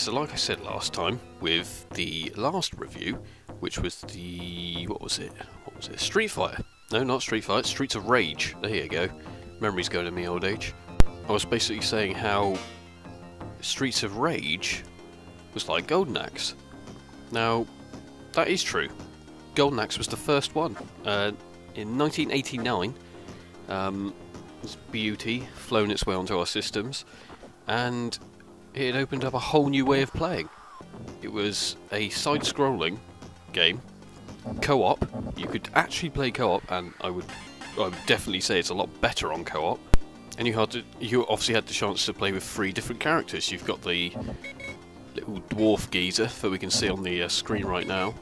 so like I said last time, with the last review, which was the... what was it? Street Fighter. No, not Street Fighter, Streets of Rage. There you go. Memories going to me old age. I was basically saying how Streets of Rage was like Golden Axe. Now, that is true. Golden Axe was the first one. In 1989, this beauty flown its way onto our systems, and it opened up a whole new way of playing. It was a side-scrolling game, co-op. You could actually play co-op, and I would definitely say it's a lot better on co-op. And you obviously had the chance to play with 3 different characters. You've got the little dwarf geezer that we can see on the screen right now.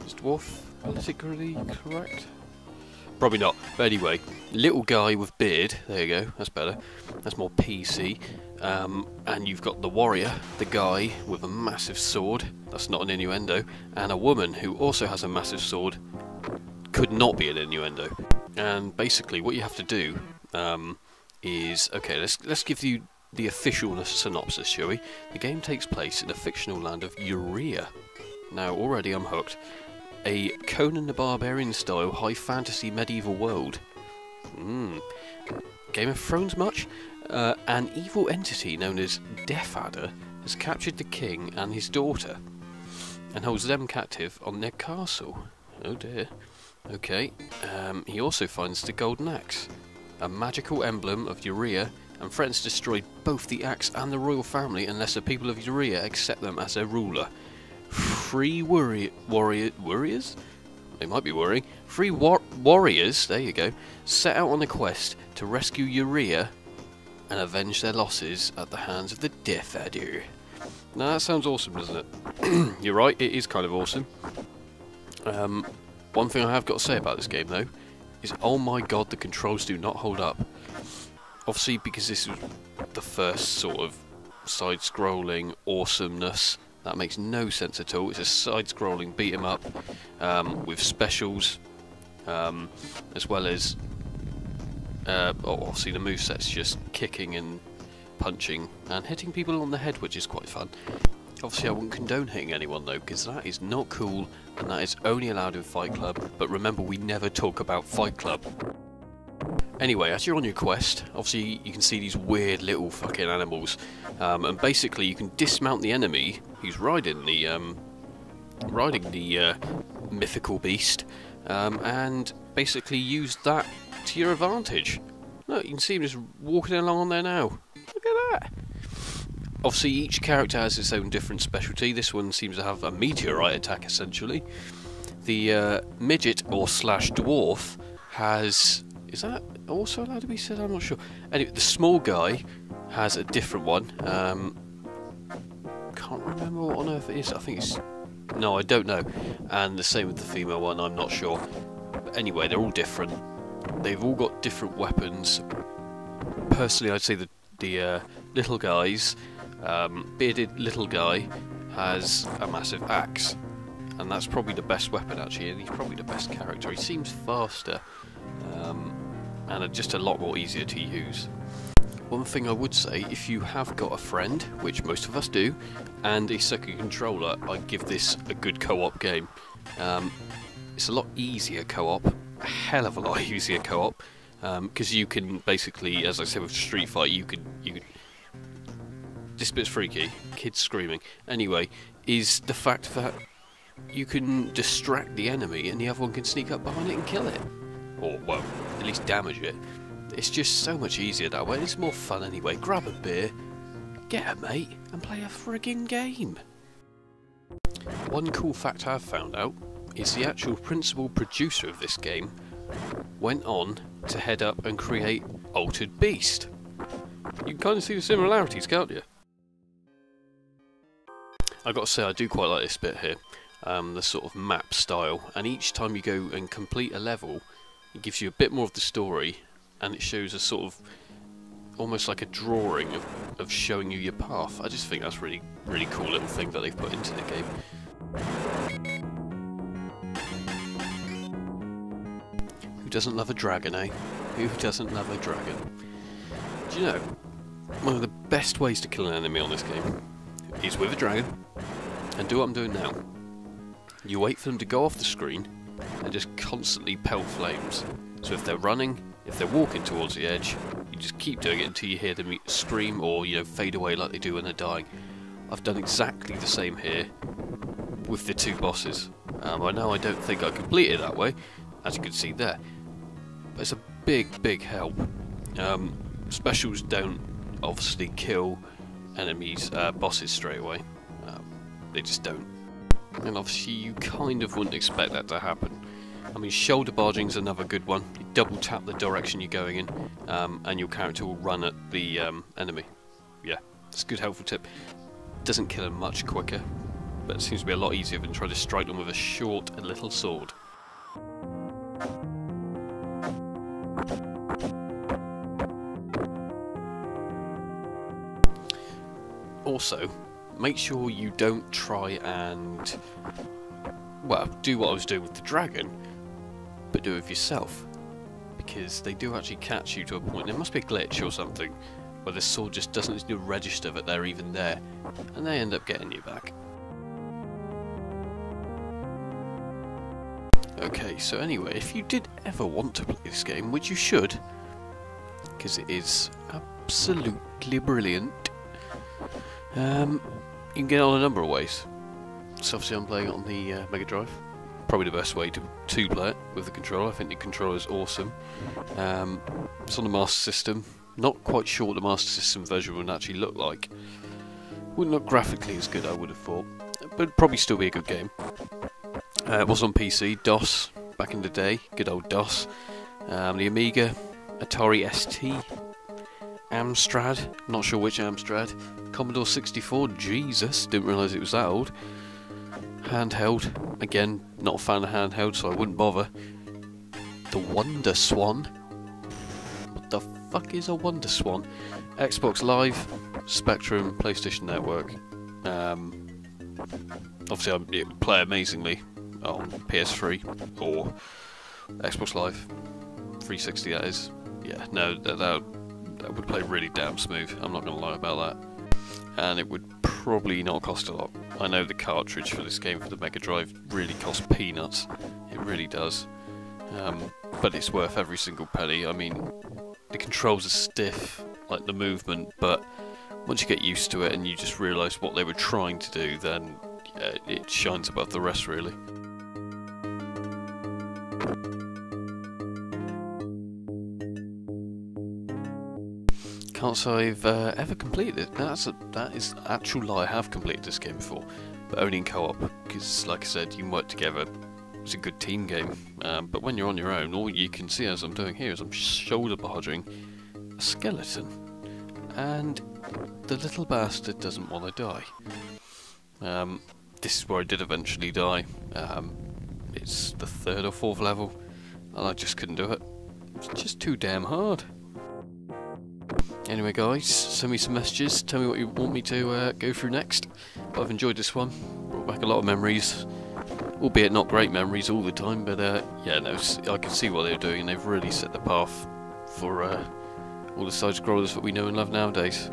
Is dwarf politically correct? Probably not. But anyway, little guy with beard. There you go. That's better. That's more PC. And you've got the warrior, the guy with a massive sword. That's not an innuendo. And a woman who also has a massive sword. Could not be an innuendo. And basically, what you have to do is, okay, let's give you the official synopsis, shall we? The game takes place in a fictional land of Urea. Now, already I'm hooked. A Conan the Barbarian style high fantasy medieval world. Game of Thrones much? An evil entity known as Death Adder has captured the king and his daughter and holds them captive on their castle. Oh dear. Okay. He also finds the Golden Axe, a magical emblem of Urea, and threatens to destroy both the axe and the royal family unless the people of Urea accept them as their ruler. 3 warriors? They might be worrying. 3 warriors, there you go, set out on a quest to rescue Urea and avenge their losses at the hands of the Death Adder. Now that sounds awesome, doesn't it? You're right, it is kind of awesome. One thing I have got to say about this game though is, oh my god, the controls do not hold up. Obviously, because this is the first sort of side-scrolling awesomeness, that makes no sense at all. It's a side-scrolling beat-em-up with specials, as well as obviously the moveset's just kicking and punching and hitting people on the head, which is quite fun. Obviously, I wouldn't condone hitting anyone though, because that is not cool, and that is only allowed in Fight Club. But remember, we never talk about Fight Club. Anyway, as you're on your quest, obviously you can see these weird little fucking animals, and basically you can dismount the enemy who's riding the mythical beast, and basically use that to your advantage. Look, you can see him just walking along on there now. Look at that. Obviously, each character has its own different specialty. This one seems to have a meteorite attack, essentially. The midget or slash dwarf has... is that also allowed to be said? I'm not sure. Anyway, the small guy has a different one. Can't remember what on earth it is. I think it's... no, I don't know. And the same with the female one, I'm not sure. But anyway, they're all different. They've all got different weapons. Personally, I'd say the little guy's bearded little guy has a massive axe. And that's probably the best weapon, actually. And he's probably the best character. He seems faster. And just a lot more easier to use. One thing I would say, if you have got a friend, which most of us do, and a second controller, I'd give this a good co-op game. It's a lot easier co-op, a hell of a lot easier co-op, because you can basically, as I said with Street Fighter, you could. This bit's freaky, kids screaming. Anyway, is the fact that you can distract the enemy and the other one can sneak up behind it and kill it. Or, well, at least damage it. It's just so much easier that way. It's more fun anyway. Grab a beer, get a mate, and play a friggin' game. One cool fact I've found out is the actual principal producer of this game went on to head up and create Altered Beast. You can kind of see the similarities, can't you? I've got to say, I do quite like this bit here. The sort of map style. And each time you go and complete a level, it gives you a bit more of the story, and it shows a sort of almost like a drawing of showing you your path. I just think that's really cool little thing that they've put into the game. Who doesn't love a dragon, eh? Who doesn't love a dragon? Do you know, one of the best ways to kill an enemy on this game, is with a dragon, and do what I'm doing now. You wait for them to go off the screen, and just constantly pelt flames. So if they're running, if they're walking towards the edge, you just keep doing it until you hear them scream or, you know, fade away like they do when they're dying. I've done exactly the same here with the 2 bosses. I know I don't think I completed it that way, as you can see there, but it's a big help. Specials don't obviously kill enemies, bosses straight away. They just don't. And obviously you kind of wouldn't expect that to happen. I mean, shoulder barging's another good one. You double tap the direction you're going in, and your character will run at the enemy. Yeah, it's a good helpful tip. Doesn't kill them much quicker, but it seems to be a lot easier than trying to strike them with a short little sword. Also, make sure you don't try and, well, do what I was doing with the dragon, but do it with yourself, because they do actually catch you to a point. There must be a glitch or something where the sword just doesn't register that they're even there, and they end up getting you back. Okay, so anyway, if you did ever want to play this game, which you should, because it is absolutely brilliant, you can get it on a number of ways. So obviously I'm playing it on the Mega Drive. Probably the best way to play it with the controller. I think the controller is awesome. It's on the Master System. Not quite sure what the Master System version would actually look like. Wouldn't look graphically as good, I would have thought, but it'd probably still be a good game. It was on PC, DOS, back in the day, good old DOS. The Amiga, Atari ST, Amstrad, not sure which Amstrad, Commodore 64, Jesus, didn't realise it was that old. Handheld, again, not a fan of handheld, so I wouldn't bother. The Wonder Swan. What the fuck is a Wonder Swan? Xbox Live, Spectrum, PlayStation Network. Obviously, it would play amazingly on PS3 or Xbox Live 360. That is, yeah, no, that would play really damn smooth. I'm not going to lie about that. And it would probably not cost a lot. I know the cartridge for this game for the Mega Drive really costs peanuts. It really does. But it's worth every single penny. I mean, the controls are stiff, like the movement, but once you get used to it and you just realise what they were trying to do, then yeah, it shines above the rest, really. Can't say I've ever completed it. That is an actual lie. I have completed this game before, but only in co-op, because like I said, you can work together. It's a good team game, but when you're on your own, all you can see as I'm doing here is I'm shoulder barging a skeleton, and the little bastard doesn't want to die. This is where I did eventually die. It's the 3rd or 4th level, and I just couldn't do it. It's just too damn hard. Anyway guys, send me some messages, tell me what you want me to go through next. But I've enjoyed this one, brought back a lot of memories, albeit not great memories all the time, but yeah, no, I can see what they're doing, and they've really set the path for all the side-scrollers that we know and love nowadays.